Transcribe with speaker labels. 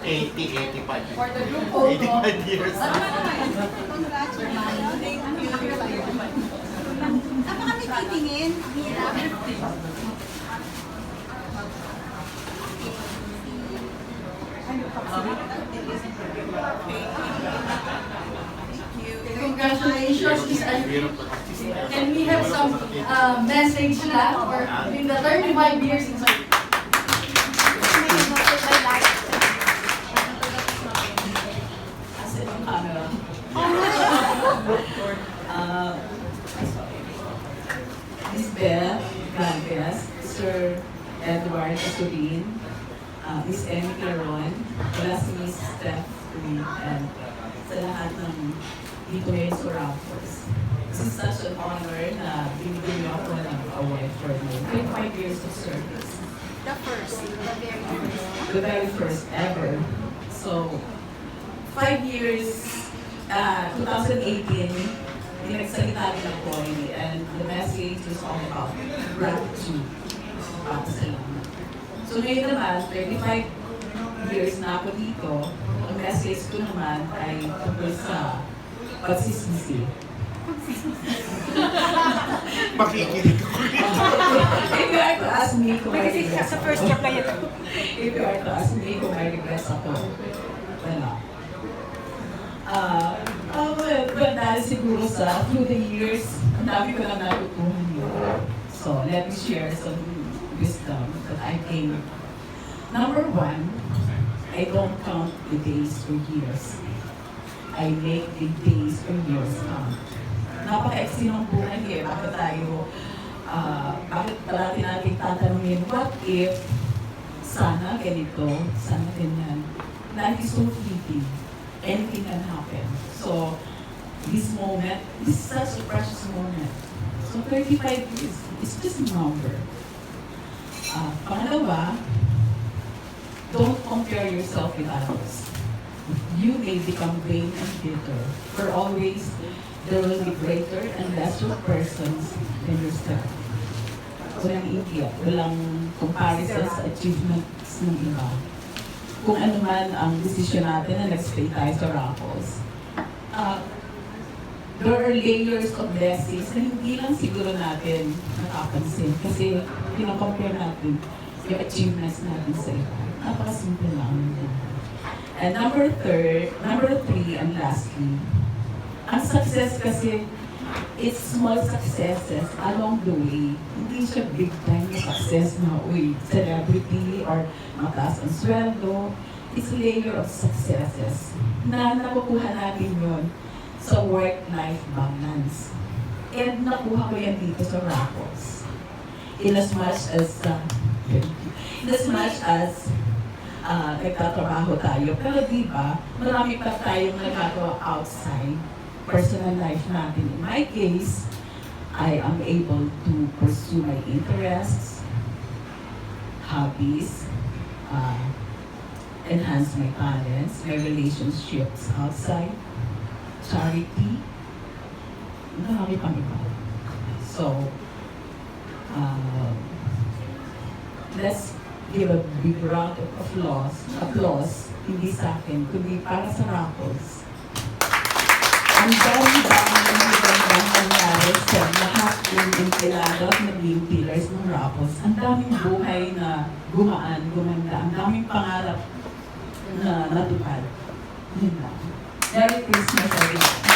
Speaker 1: 80, 85.
Speaker 2: For the group photo.
Speaker 1: 85 years.
Speaker 2: Congratulations. Thank you.
Speaker 3: Saan pa kami titingin? Hirap.
Speaker 2: Congratulations, Miss Irene. And we have some message left for in the 35 years in
Speaker 4: As in yung camera. Miss Beth Gantes, Sir Edward Asurin, Miss Emmy Claron, wala si Miss Steph Green, and sa lahat ng dito ngayon sa Raffles. This is such an honor na binigyan niyo ako ng award for my 25 years of service.
Speaker 3: The first, the very first.
Speaker 4: The very first ever. So, 5 years, 2018, pinagsalita rin ako and the message is all about gratitude. Salamat. So ngayon naman, 35 years na ako dito, ang message ko naman ay tungkol sa pagsisisi.
Speaker 1: Makikinig ako.
Speaker 4: If you are to ask me kung may
Speaker 3: Kasi
Speaker 4: regrets
Speaker 3: sa first
Speaker 4: ako,
Speaker 3: year kayo.
Speaker 4: if you are to ask me kung may regrets ako, wala. But dahil siguro sa through the years, ang dami ko lang natutunan yun. So, let me share some wisdom that I gained. Number one, I don't count the days or years. I make the days or years count. Napaka-eksi ng buhay eh. Bakit tayo, bakit parati natin tatanungin, what if, sana ganito, sana ganyan. Life is so fleeting. Anything can happen. So, this moment, this is such a precious moment. So, 35 years, it's just a number. Pangalawa, don't compare yourself with others. You may become vain and bitter, for always there will be greater and lesser persons than yourself. Walang iiyak, walang comparison sa achievements ng iba. Kung ano man ang decision natin na nag-stay tayo sa Raffles, there are layers of blessings na hindi lang siguro natin nakapansin kasi pinakompare natin yung achievements natin sa iba. Napakasimple lang. And number three, and lastly, ang success kasi, it's small successes along the way. Hindi siya big time na success na, celebrity or mataas ang sweldo. It's a layer of successes na nakukuha natin yon sa work-life balance. And nakuha ko yan dito sa Raffles. In as much as nagtatrabaho tayo. Pero di ba, marami pa tayong nagagawa outside personal life natin. In my case, I am able to pursue my interests, hobbies, enhance my talents, my relationships outside, charity, marami pang iba. So, let's give a big round of applause, hindi sa akin, kundi para sa Raffles. Ang dami-dami ng nangyari sa lahat ng empleyado at naging pillars ng Raffles. Ang daming buhay na gumaan, gumanda. Ang daming pangarap na natupad. Yun lang. Merry Christmas, everyone.